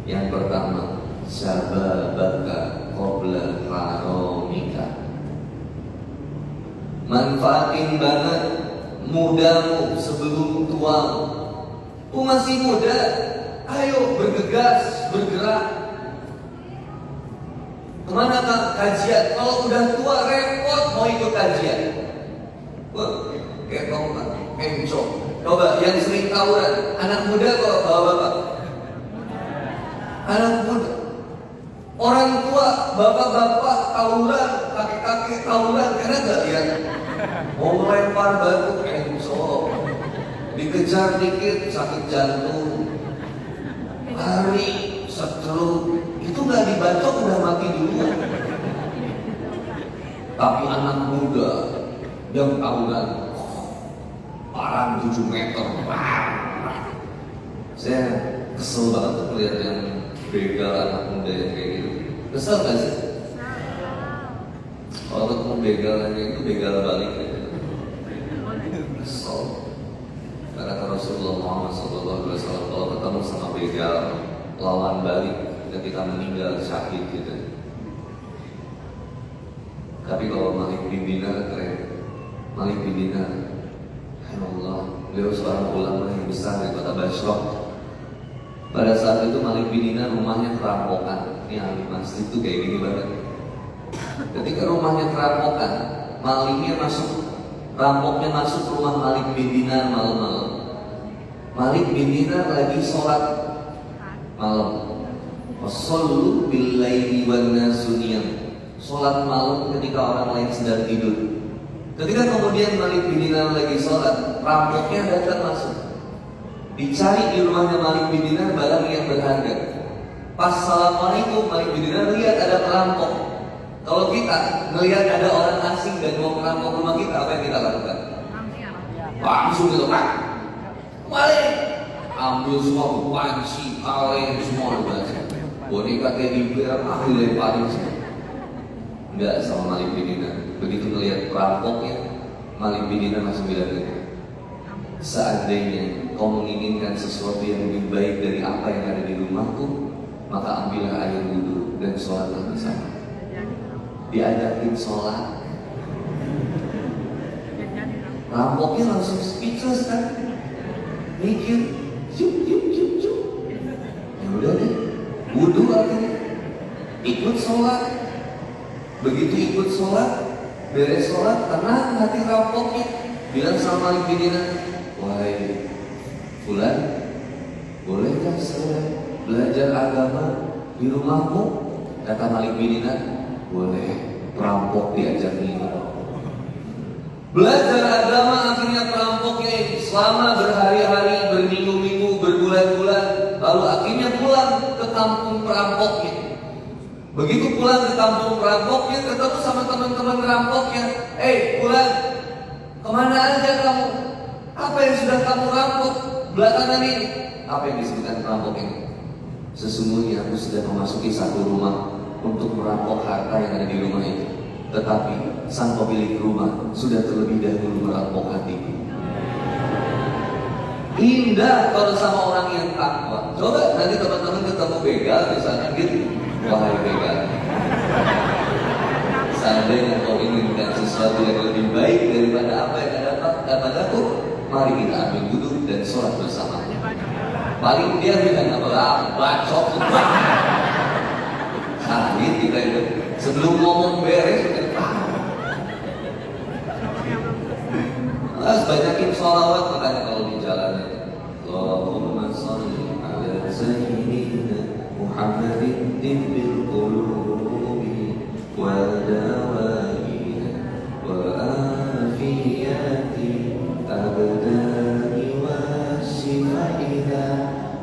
Yang pertama, syababaka qabla haramika. Manfaatin banget mudamu sebelum tuamu. Masih muda, ayo bergegas, bergerak. Kemana kajian? Kalau udah tua repot mau ikut kajian. Wah, kayak kamu kan, encok. Coba yang sering tawuran, anak muda kok bapak-bapak. Anak muda, orang tua, bapak-bapak tawuran, kakek-kakek tawuran, karena nggak lihat. Mau melempar batu, encok. Dikejar dikit, sakit jantung. Lari, stroke. Itu nggak dibacok udah mati dulu. Tapi anak muda yang tahunan parang 7 meter. Saya kesel banget tuh melihat yang begal anak muda yang kayak gitu. Kesel gak sih? Kalau ketemu begalannya itu begal balik gitu. Kesel. Karena Rasulullah Muhammad SAW kalau ketemu sama begal lawan balik ketika meninggal syahid gitu. Tapi kalau Malik bin Dinar keren. Malik bin Dinar, Allah, beliau seorang ulama yang besar di kota Bashrah. Pada saat itu Malik bin Dinar rumahnya kerampokan. Ini ahli masjid itu kayak gini banget. Ketika rumahnya kerampokan, malingnya masuk, rampoknya masuk rumah Malik bin Dinar malam-malam. Malik bin Dinar lagi sholat malam. Wassallu bil laili wan nasu niyam. Salat malam ketika orang lain sedang tidur. Ketika kemudian Malik bin Dinar lagi sholat, rampoknya datang masuk. Dicari di rumahnya Malik bin Dinar barang yang berharga. Pas assalamualaikum, Malik bin Dinar lihat ada perampok. Kalau kita melihat ada orang asing dan mau merampok rumah kita, apa yang kita lakukan? Langsung gitu kan, Malik, ambil semua panci, kaleng, semua dibaca. Boneka teddy bear, lemparin semua. Enggak sama Malik bin Dinar. Begitu melihat perampoknya, Malik bin Dinar langsung bilang gitu, seandainya kau menginginkan sesuatu yang lebih baik dari apa yang ada di rumahku, maka ambillah air wudhu dan sholatlah bersama. Diajakin sholat. Rampoknya langsung speechless kan, mikir, yup. Ya udah deh, wudhu akhirnya, ikut sholat. Begitu ikut sholat, beres sholat, tenang hati rampoknya, bilang sama Malik bin Dinar, wahai Fulan, bolehkah saya belajar agama di rumahmu? Kata Malik bin Dinar, boleh. Perampok diajak minum. Belajar agama, akhirnya perampoknya selama berhari-hari, berminggu-minggu, berbulan-bulan, lalu akhirnya pulang ke kampung perampoknya. Begitu pulang ke kampung perampoknya, ketemu sama teman-teman perampoknya. Pulang, kemana aja kamu? Apa yang sudah kamu rampok belakangan ini? Apa yang disebutkan perampok ini? Sesungguhnya aku sudah memasuki satu rumah untuk merampok harta yang ada di rumah itu. Tetapi sang pemilik rumah sudah terlebih dahulu merampok hatiku. Indah kalau sama orang yang takwa. Coba nanti teman-teman ketemu begal misalnya gitu. Wahai begal, seandainya kau inginkan sesuatu yang lebih baik daripada apa yang ada padaku, mari kita ambil wudhu dan sholat bersama. Paling dia bilang apa? Bacok. pahit kita itu. Sebelum ngomong beres udah pahit. Banyakin sholawat makanya kalau di jalan. Allahumma sholli ala sayyidina Muhammadin tibbil qulubi wa dawaiha wa afiyati abdani wa shifaiha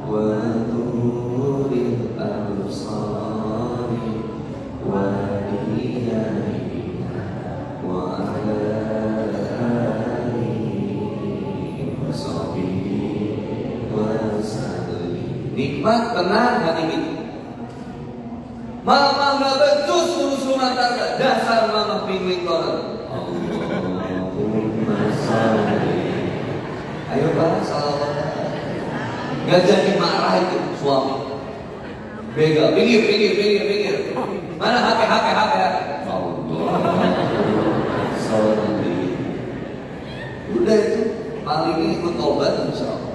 wa nuril absari wa diyaiha wa ala nikmat tenang hati kita. Mama nggak becus urus rumah tangga, dasar mama pingin koran. Allahumma sholli. Ayo pak, salawat. Gak jadi marah itu suami. Bega, pinggir. Mana HP. Allahumma sholli. Udah itu, palingnya ikut obat insyaallah.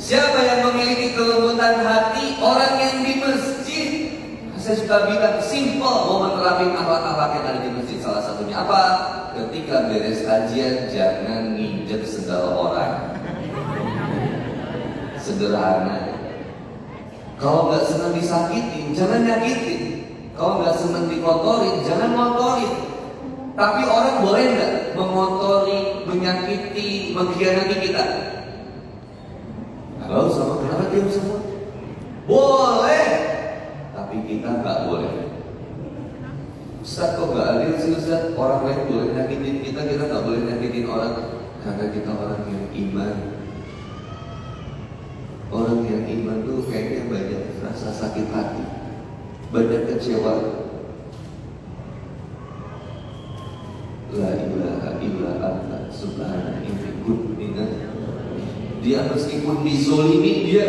Siapa yang memiliki kelembutan hati? Orang yang di masjid. Saya suka bilang simple mau menerapkan akhlak-akhlak yang ada di masjid. Salah satunya apa? Ketika beres kajian jangan nginjek sendal orang. Sederhana. Kalau nggak senang disakitin, jangan nyakitin. Kalau nggak senang dikotorin, jangan ngotorin. Tapi orang boleh nggak mengotori, menyakiti, mengkhianati kita? Kalau sama kenapa diam semua? Boleh, tapi kita nggak boleh. Ustaz kok nggak adil sih Ustaz? Orang lain boleh nyakitin kita nggak boleh nyakitin orang. Karena kita orang yang iman. Orang yang iman tuh kayaknya banyak rasa sakit hati, banyak kecewa. La ilaha illa anta subhanaka inni kuntu minadz. Dia meskipun dizolimi dia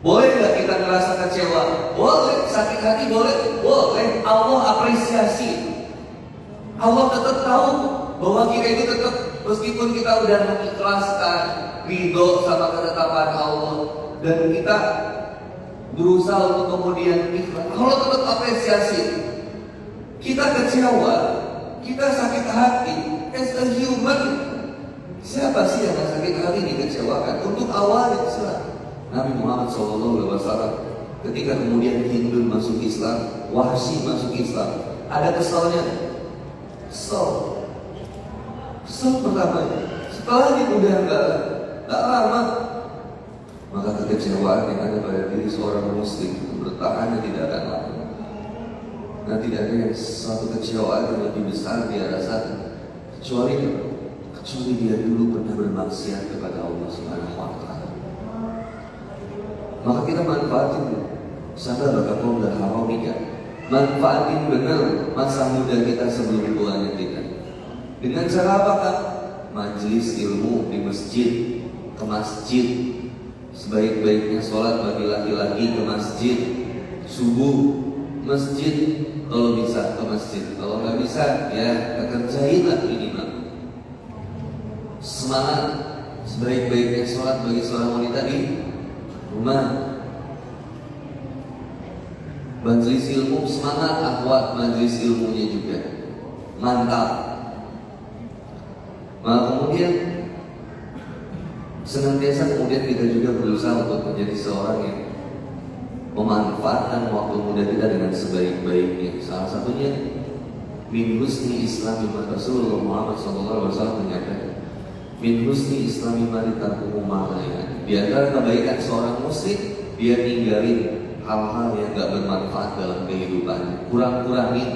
boleh nggak kita ngerasa kecewa? Boleh. Sakit hati boleh. Allah apresiasi. Allah tetap tahu bahwa kita itu tetap meskipun kita udah mengikhlaskan ridho sama ketetapan Allah dan kita berusaha untuk kemudian ikhlas, Allah tetap apresiasi. Kita kecewa, kita sakit hati as a human. Siapa sih yang sakit hati dikecewakan? Untuk awal Islam, Nabi Muhammad SAW ketika kemudian Hindu masuk Islam, Wahsy masuk Islam, ada kesalnya. Kesal pertamanya. Setelah itu udah enggak lama, maka kekecewaan yang ada pada diri seorang Muslim bertahan tidak akan lama. Nah, tidak ada yang suatu kecewaan yang lebih besar dia rasakan kecuali dia dulu pernah bermaksiat kepada Allah Subhanahu wa Ta'ala. Maka kita manfaatin sadar bahwa Allah haram nikah. Manfaatin benar masa muda kita sebelum tuanya kita. Dengan cara apa kan? Majelis ilmu di masjid, ke masjid. Sebaik-baiknya sholat bagi laki-laki ke masjid. Subuh masjid, kalau bisa ke masjid. Kalau nggak bisa ya kerjainlah minimal. Semangat sebaik-baiknya sholat bagi seorang wanita di rumah. Majelis ilmu semangat, akhwat majelis ilmunya juga mantap. Nah, kemudian senantiasa kita juga berusaha untuk menjadi seorang yang memanfaatkan waktu muda kita dengan sebaik-baiknya. Salah satunya min husni islami Rasulullah Muhammad SAW menyatakan, min husni islami tarkuhu ma la ya'ni. Di antara kebaikan seorang muslim, dia ninggalin hal-hal yang gak bermanfaat dalam kehidupannya. Kurang-kurangin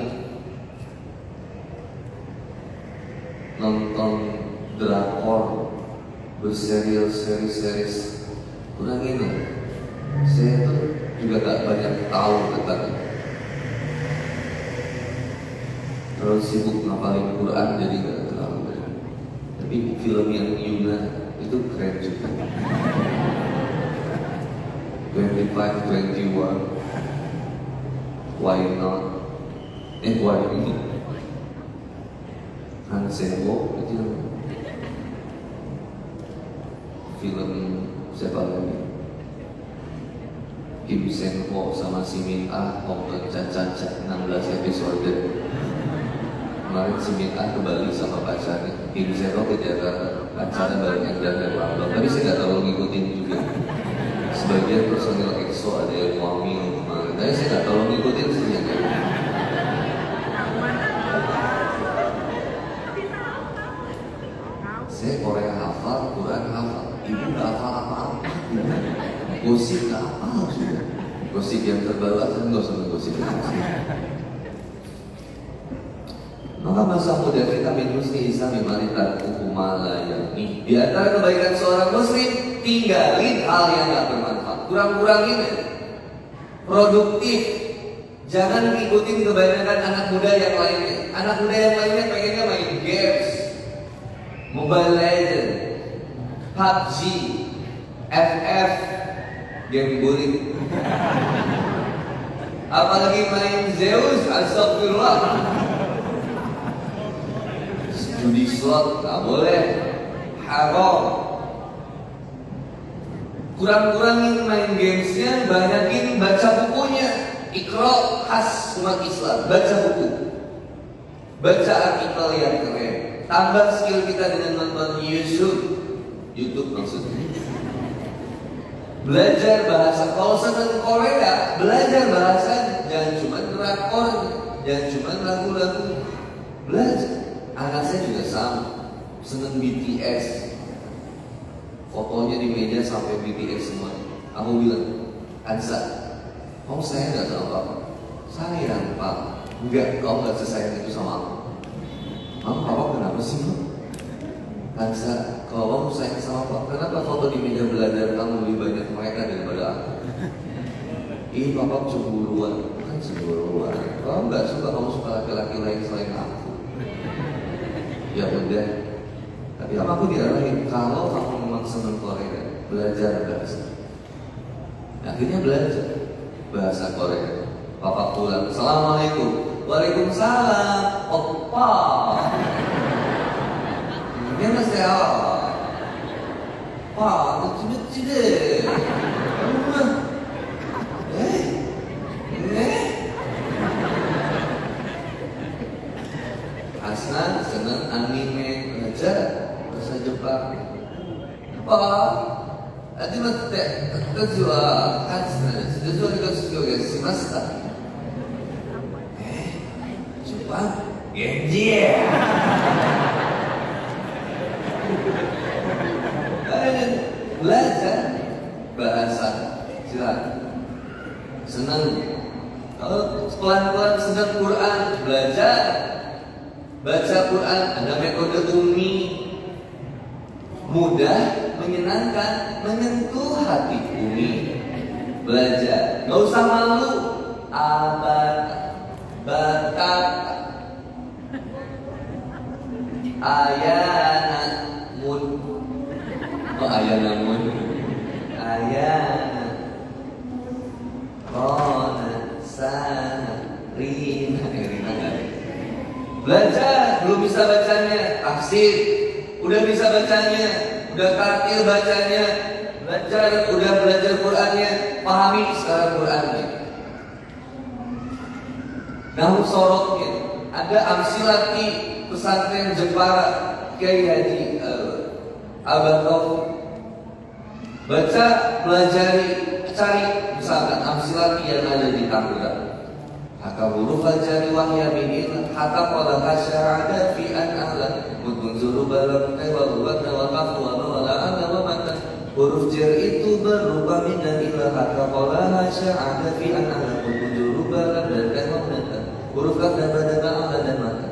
nonton drakor, berserial series, kurangin lah. Saya tuh juga gak banyak tahu tentang terlalu sibuk ngapalin Quran jadi gak terlalu banyak. Tapi film yang Yuna itu keren juga. 25-21 Why Not? Why ini? Han Sebo itu film siapa lagi? Kim Senko sama si Min Ah nonton Caca 16 episode. Kemarin si Min Ah ke Bali sama pacarnya, Kim Senko ke Jakarta, pacarnya baliknya dan London. Tapi saya nggak terlalu ngikutin juga. Sebagian personil EXO ada yang hamil kemarin, tapi saya nggak terlalu ngikutin sih ya. Saya Korea hafal, Quran hafal, ibu nggak hafal apa-apa. Gosip nggak hafal sudah. Gosip yang terbawa kan nggak usah gosip. Maka masa muda kita min husni Islam mimalitan hukumala yakni. Di antara kebaikan seorang muslim, tinggalin hal yang nggak bermanfaat. Kurang-kurangin ya. Produktif. Jangan ikutin kebanyakan anak muda yang lainnya. Anak muda yang lainnya pengennya main games, Mobile Legends, PUBG, FF, game bullying. Apalagi main Zeus, astagfirullah. Judi slot nggak boleh, haram. Kurang-kurangin main gamesnya, banyakin baca bukunya. Iqra khas umat Islam, baca buku, baca artikel yang keren. Tambah skill kita dengan nonton YouTube maksudnya. Belajar bahasa. Kalau seneng Korea, belajar bahasa. Jangan cuma drakor, jangan cuma lagu-lagu. Belajar. Anak saya juga sama, seneng BTS. Fotonya di meja sampai BTS semua. Aku bilang, Ansa, kamu sayang gak sama papa? Sayang pak. Enggak, kamu gak sesayang itu sama aku. Papa kenapa sih? Ansa, kalau kamu sayang sama papa, kenapa foto di meja belajar kamu lebih banyak mereka daripada aku? Ih, papa cemburuan. Bukan cemburuan. Kamu gak suka, kamu suka laki-laki lain selain aku. Ya udah, tapi aku diarahin kalau kamu memang senang Korea, belajar bahasa. Akhirnya belajar bahasa Korea. Papa pulang, Assalamualaikum. Waalaikumsalam. Oppa. Dia mesti apa? Pak, lucu-lucu deh. Aslan senang anime, belajar bahasa Jepang. Apa? Adi matte, kazu wa Aslan, sudah dikasih shimasu. Jepang, Genji. Belajar bahasa, silakan. Senang. Kalau pelan-pelan senang Quran, belajar. Baca Quran, ada metode Umi, mudah, menyenangkan, menyentuh hati Umi. Belajar, gak usah malu. Abad, Batak, Ayana, Mun. Oh Ayana Mun, Ayana, Rona, Sana, Rina, Rina gak ada. Belajar, belum bisa bacanya, tafsir, udah bisa bacanya, udah tartil bacanya, belajar, udah belajar Qurannya, pahami sekarang Qurannya. Nahu sorotnya, ada amsilati pesantren Jepara, Kiai Haji Abah Taufik. Baca, pelajari, cari misalkan amsilati yang ada di Tangerang. Haka huruf fajari wahya minil haka qala hasya'ada fi an ahlan mudunzuru balam kaiwa rubatna wa kafu wa wala'ana wa matan. Huruf jar itu berupa min dan ila. Haka qala hasya'ada fi an ahlan mudunzuru balam dan kaiwa matan. Huruf kaf dan pada ba'ala dan matan.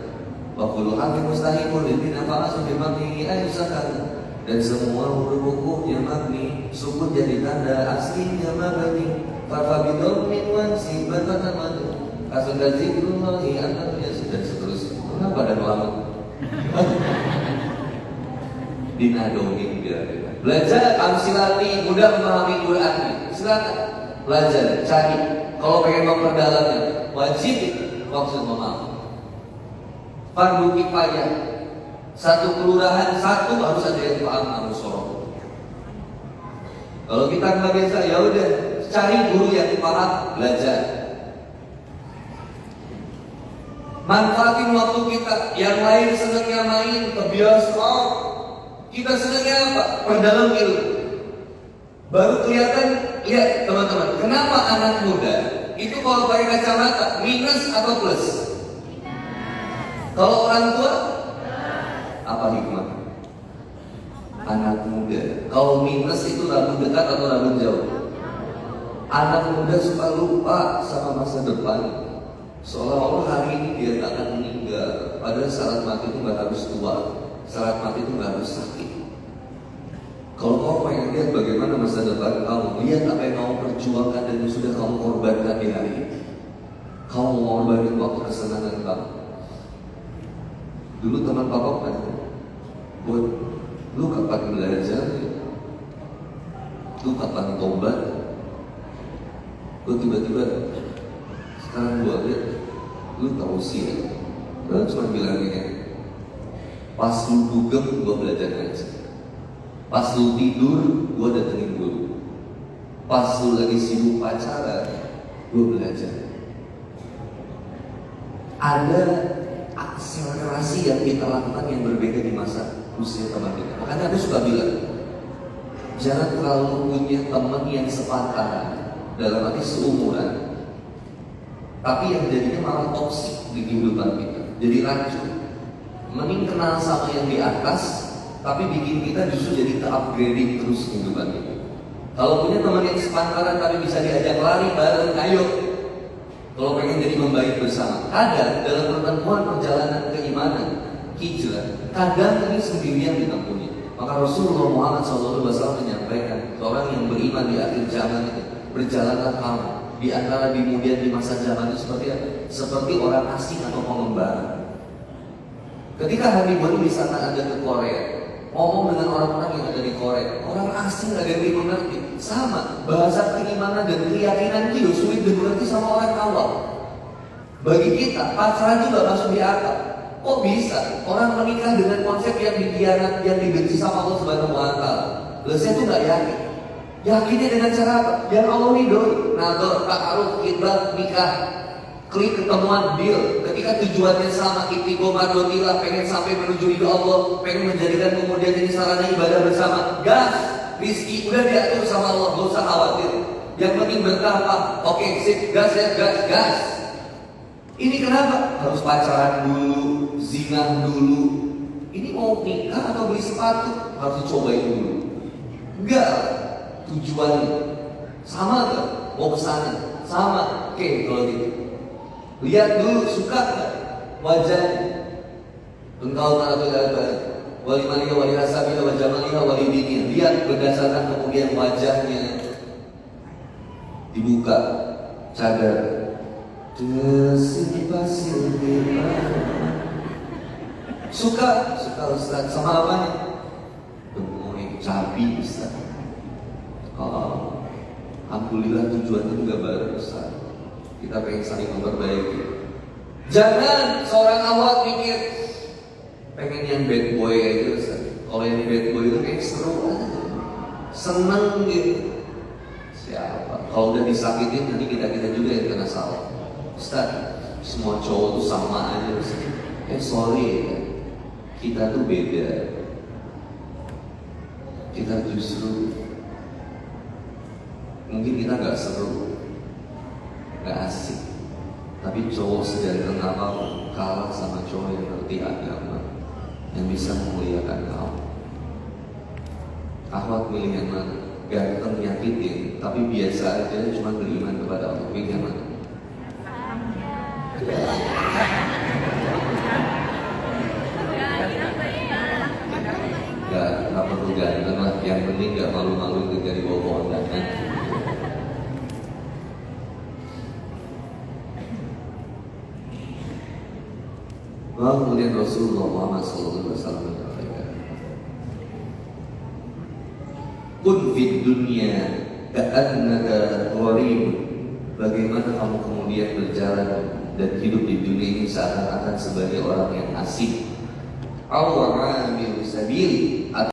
Wa kullu harfin mustahimul lilbina fa'asu bimaknihi ayusakan. Dan semua huruf hukumnya mabni, sukun jadi tanda aslinya mabni. Farfa bidhammin wansib batatan madu. Asunda zikrullahi annahu yasud dan seterusnya. Kenapa dan lama? Dinadomin biar belajar amsilati, mudah memahami Quran. Silakan belajar, cari. Kalau pengen memperdalamnya, wajib maksud memahami. Fardu kifayah. Satu kelurahan satu harus ada yang paham harus sorong. Kalau kita nggak biasa, ya udah Cari guru yang paham, belajar. Manfaatin waktu kita. Yang lain senangnya main ke bioskop, kita senangnya apa? Perdalam ilmu. Baru kelihatan, lihat teman-teman, kenapa anak muda itu kalau pakai kacamata minus atau plus? Kalau orang tua, apa hikmah? Anak muda, kalau minus itu rambut dekat atau rambut jauh? Anak muda suka lupa sama masa depan. Seolah-olah hari ini dia tak akan meninggal. Padahal syarat mati itu gak harus tua, syarat mati itu gak harus sakit. Kalau kau pengen lihat bagaimana masa depan kamu, lihat apa yang kamu perjuangkan dan yang sudah kamu korbankan di hari ini. Kamu mau korbanin waktu kesenangan kamu. Dulu teman papa tanya, buat lu kapan belajar? Lu kapan tobat? Gue tiba-tiba sekarang gue lihat, lu tahu sih, lu cuma bilang gini, pas lu dugem gue belajar ngaji, pas lu tidur gue datengin guru, pas lu lagi sibuk pacaran gue belajar. Ada akselerasi yang kita lakukan yang berbeda di masa usia teman kita. Makanya aku suka bilang, jangan terlalu punya teman yang sepantaran, dalam arti seumuran, tapi yang jadinya malah toksik di kehidupan kita, jadi racun. Mending kenal sama yang di atas, tapi bikin kita justru jadi ke-upgrading terus kehidupan kita. Kalau punya teman yang sepantaran tapi bisa diajak lari bareng, ayo. Kalau pengen jadi membaik bersama. Kadang dalam pertemuan perjalanan keimanan, hijrah, kadang ini sendirian ditempuhnya. Maka Rasulullah Muhammad SAW menyampaikan, seorang yang beriman di akhir zaman itu, berjalanlah kamu di antara kemudian di masa zaman itu seperti apa? Seperti orang asing atau pengembara. Ketika Habib baru di sana ada ke Korea, ngomong dengan orang-orang yang ada di Korea, orang asing ada yang mengerti. Sama, bahasa keimanan dan keyakinan itu sulit dimengerti sama orang awam. Bagi kita, pacaran juga langsung di akal. Kok bisa? Orang menikah dengan konsep yang dikhianat, yang dibenci sama Allah Subhanahu wa Ta'ala. Lalu saya tuh gak yakin. Yakinnya dengan cara apa? Yang Allah ridhoi. Nador, ta'aruf, khitbah, nikah, klik ketemuan, deal. Ketika tujuannya sama, ittiqo mardotillah, pengen sampai menuju ridho Allah, pengen menjadikan kemudian ini sarana ibadah bersama. Gas, rizki udah diatur sama Allah, gak usah khawatir. Yang penting bertahap. Oke, sip, gas ya, gas. Ini kenapa? Harus pacaran dulu, zina dulu. Ini mau nikah atau beli sepatu? Harus dicobain dulu. Enggak, tujuannya sama gak? Mau kesana? Sama. Oke, kalau gitu lihat dulu, suka gak wajahnya? Engkau wali malika, wali hasabila, wajah malika, wali dini. Lihat berdasarkan kemudian wajahnya, dibuka cadar. Suka Ustaz, sama apanya? Gemoy, cabi Ustaz. Oh, alhamdulillah tujuannya juga baru Ustaz. Kita pengen saling memperbaiki. Jangan seorang awak mikir pengen yang bad boy aja Ustaz. Kalau yang bad boy itu kayak seru aja, seneng gitu. Siapa? Kalau udah disakitin nanti kita juga yang kena salah. Ustaz, semua cowok tuh sama aja Ustaz. Sorry ya, kita tuh beda. Kita justru mungkin kita gak seru, gak asik, tapi cowok sejati apapun kalah sama cowok yang ngerti agama, yang bisa memuliakan kamu. Akhwat milih yang mana? Ganteng nyakitin, tapi biasa aja cuma beriman kepada Allah. Milih yang mana? Gak perlu ganteng lah, yang penting gak malu-malu ketika di bawah pohon dangan. Kemudian Rasulullah Muhammad SAW menyampaikan, kun fid dunya ka'annaka gharib. Bagaimana kamu kemudian berjalan dan hidup di dunia ini seakan-akan sebagai orang yang asing. Aw 'amil sabil.